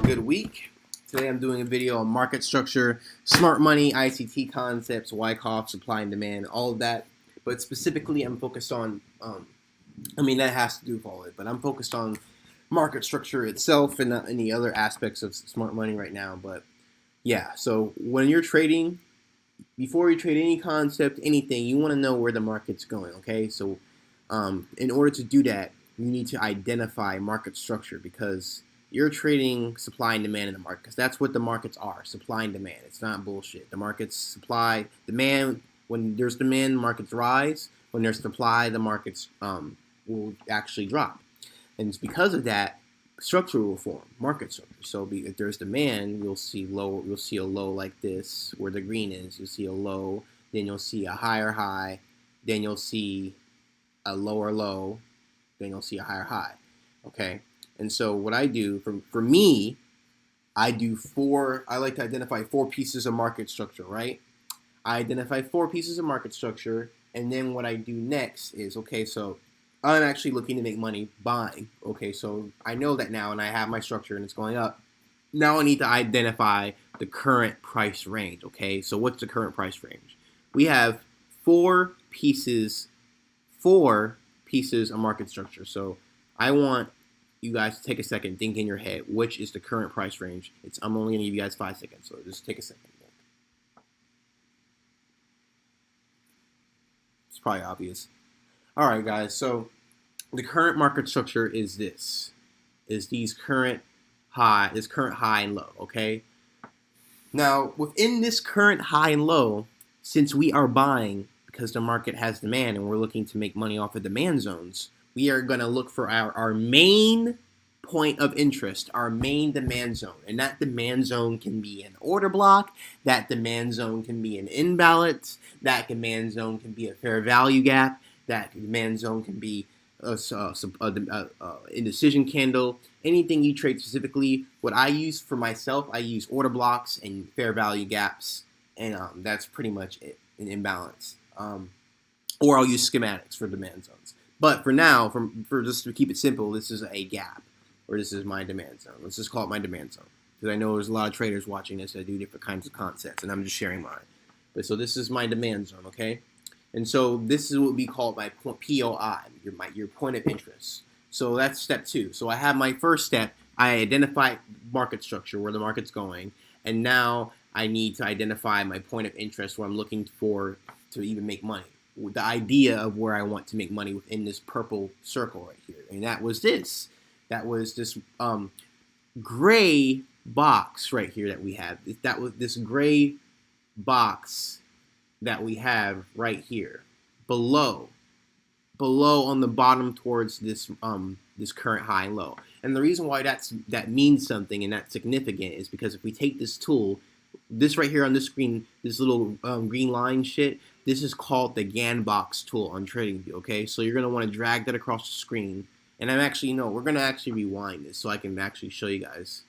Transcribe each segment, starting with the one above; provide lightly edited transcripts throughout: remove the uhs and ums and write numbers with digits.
good week. Today I'm doing a video on market structure, smart money, ICT concepts, Wyckoff, supply and demand, all of that. But specifically I'm focused on, that has to do with all of it, but I'm focused on market structure itself and not any other aspects of smart money right now. But yeah, so when you're trading, before you trade any concept, anything, you want to know where the market's going, okay? So in order to do that, you need to identify market structure because you're trading supply and demand in the market because that's what the markets are, supply and demand. It's not bullshit. The markets supply, demand, when there's demand, markets rise. When there's supply, the markets will actually drop. And it's because of that, structure will form, market structure. So if there's demand, you'll see a low like this where the green is. You'll see a low, then you'll see a higher high, then you'll see a lower low, then you'll see a higher high. Okay? And so what I do, for me, I like to identify 4 pieces of market structure, right? I identify 4 pieces of market structure, and then what I do next is, okay, so I'm actually looking to make money buying. Okay, so I know that now, and I have my structure, and it's going up. Now I need to identify the current price range, okay? So what's the current price range? We have 4 pieces of market structure. So I want you guys to take a second, think in your head, which is the current price range. I'm only going to give you guys 5 seconds, so just take a second. It's probably obvious. All right, guys, so the current market structure is this. This current high and low, okay? Now, within this current high and low, since we are buying because the market has demand and we're looking to make money off of demand zones, we are going to look for our main point of interest, our main demand zone. And that demand zone can be an order block, that demand zone can be an imbalance, that demand zone can be a fair value gap, that demand zone can be indecision candle, anything you trade specifically. What I use for myself, I use order blocks and fair value gaps, and that's pretty much it, an imbalance. Or I'll use schematics for demand zones. But for now, for just to keep it simple, this is a gap, or this is my demand zone. Let's just call it my demand zone, because I know there's a lot of traders watching this that do different kinds of concepts, and I'm just sharing mine. But so this is my demand zone, okay? And so this is what we call my POI, your point of interest. So that's step 2. So I have my first step. I identify market structure, where the market's going, and now I need to identify my point of interest, where I'm looking for to even make money. The idea of where I want to make money within this purple circle right here, and that was this. That was this gray box right here that we have. That was this gray box that we have right here, below on the bottom towards this this current high and low. And the reason why that means something and that's significant is because if we take this tool, this right here on this screen, this little green line shit, this is called the GAN box tool on TradingView, okay? So you're gonna wanna drag that across the screen. And we're gonna actually rewind this so I can actually show you guys.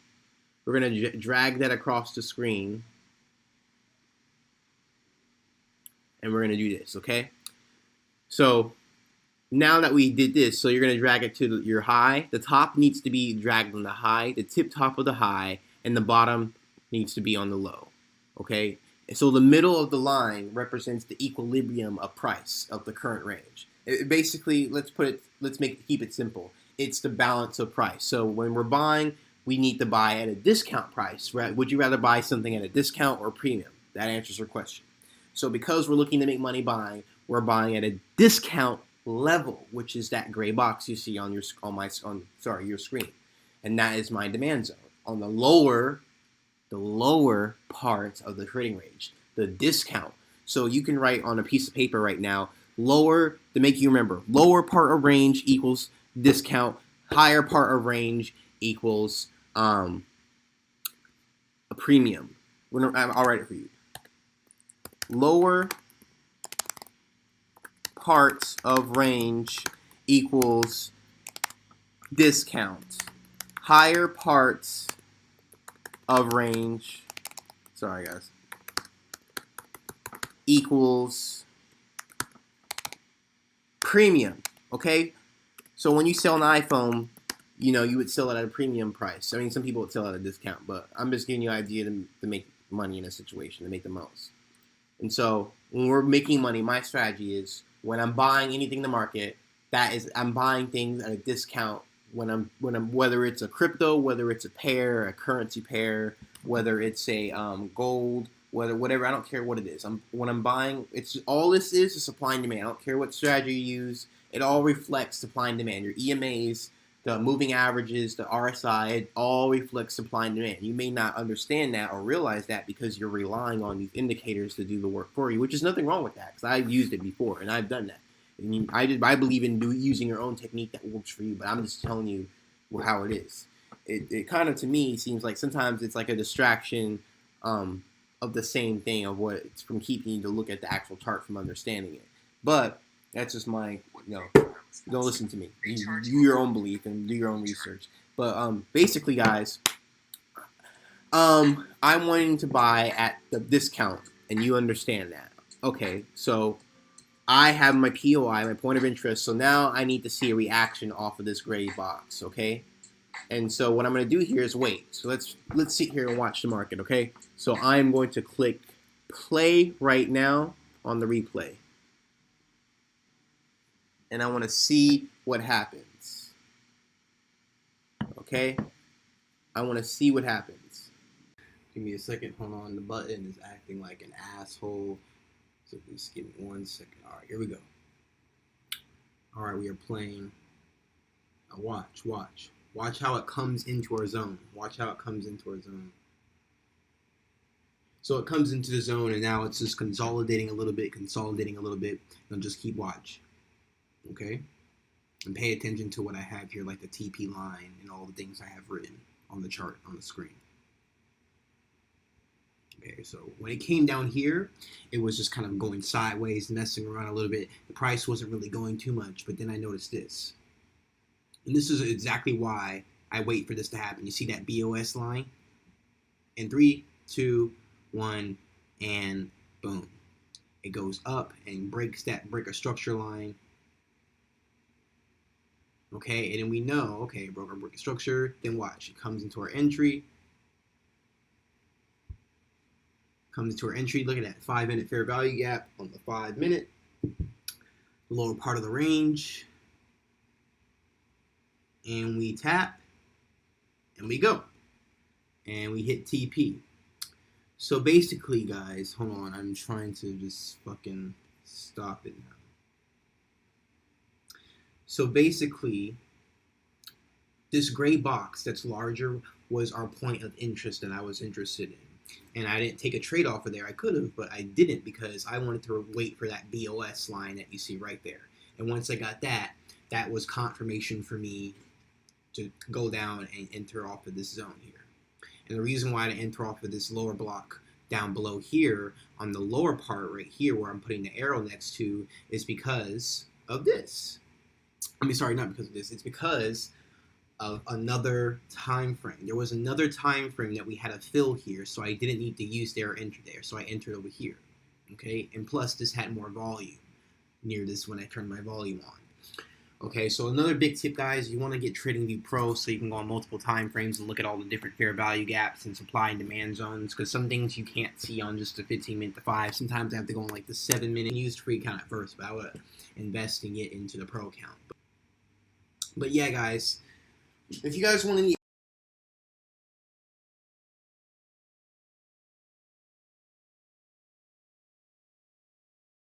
We're gonna drag that across the screen, and we're gonna do this, okay? So now that we did this, so you're gonna drag it to your high. The top needs to be dragged on the high, the tip top of the high, and the bottom needs to be on the low, okay? And so the middle of the line represents the equilibrium of price of the current range. Basically, keep it simple. It's the balance of price. So when we're buying, we need to buy at a discount price, right? Would you rather buy something at a discount or premium? That answers your question. So because we're looking to make money buying, we're buying at a discount level, which is that gray box you see on your screen, and that is my demand zone. On the lower parts of the trading range, the discount. So you can write on a piece of paper right now, lower, to make you remember, lower part of range equals discount, higher part of range equals a premium. I'll write it for you. Lower parts of range equals discount. Higher parts of range, sorry guys, equals premium, okay? So when you sell an iPhone, you would sell it at a premium price. I mean, some people would sell at a discount, but I'm just giving you an idea to make money in a situation, to make the most. And so when we're making money, my strategy is when I'm buying anything in the market, that is, I'm buying things at a discount whether it's a crypto, whether it's a pair, a currency pair, whether it's a gold, whatever, I don't care what it is. When I'm buying, it's all this is supply and demand. I don't care what strategy you use. It all reflects supply and demand. Your EMAs, the moving averages, the RSI, it all reflects supply and demand. You may not understand that or realize that because you're relying on these indicators to do the work for you, which is nothing wrong with that because I've used it before and I've done that. And I believe in using your own technique that works for you, but I'm just telling you how it is. It kind of, to me, seems like sometimes it's like a distraction of the same thing of what it's from keeping you to look at the actual chart from understanding it. But that's just my, don't listen to me. You do your own belief and do your own research. But basically, guys, I'm wanting to buy at the discount, and you understand that. Okay, so I have my POI, my point of interest, so now I need to see a reaction off of this gray box, okay? And so what I'm going to do here is wait. So let's sit here and watch the market, okay? So I'm going to click play right now on the replay. And I want to see what happens. Okay? I want to see what happens. Give me a second. Hold on. The button is acting like an asshole. So just give me 1 second. All right, here we go. All right, we are playing. Now watch. Watch how it comes into our zone. Watch how it comes into our zone. So it comes into the zone, and now it's just consolidating a little bit, and just keep watch. Okay? And pay attention to what I have here, like the TP line and all the things I have written on the chart on the screen. Okay, so when it came down here, it was just kind of going sideways, messing around a little bit. The price wasn't really going too much, but then I noticed this. And this is exactly why I wait for this to happen. You see that BOS line? In 3, 2, 1, and boom. It goes up and breaks that break a structure line. Okay, and then we know, okay, it broke our break structure. Then watch, it comes into our entry. Comes into our entry, look at that 5-minute fair value gap on the 5-minute, lower part of the range, and we tap, and we go, and we hit TP. So basically, guys, hold on, I'm trying to just fucking stop it now. So basically, this gray box that's larger was our point of interest that I was interested in. And I didn't take a trade off of there. I could have, but I didn't because I wanted to wait for that BOS line that you see right there. And once I got that, that was confirmation for me to go down and enter off of this zone here. And the reason why I enter off of this lower block down below here on the lower part right here where I'm putting the arrow next to is because of this. I mean, sorry, not because of this. It's because of another time frame. There was another time frame that we had to fill here, so I didn't need to use there or enter there, so I entered over here. Okay, and plus this had more volume near this when I turned my volume on. Okay, so another big tip, guys, you want to get TradingView Pro so you can go on multiple time frames and look at all the different fair value gaps and supply and demand zones, because some things you can't see on just the 15-minute to 5. Sometimes I have to go on like the 7-minute. Used free account at first, but I would investing it into the pro account. But yeah, guys, if you guys want any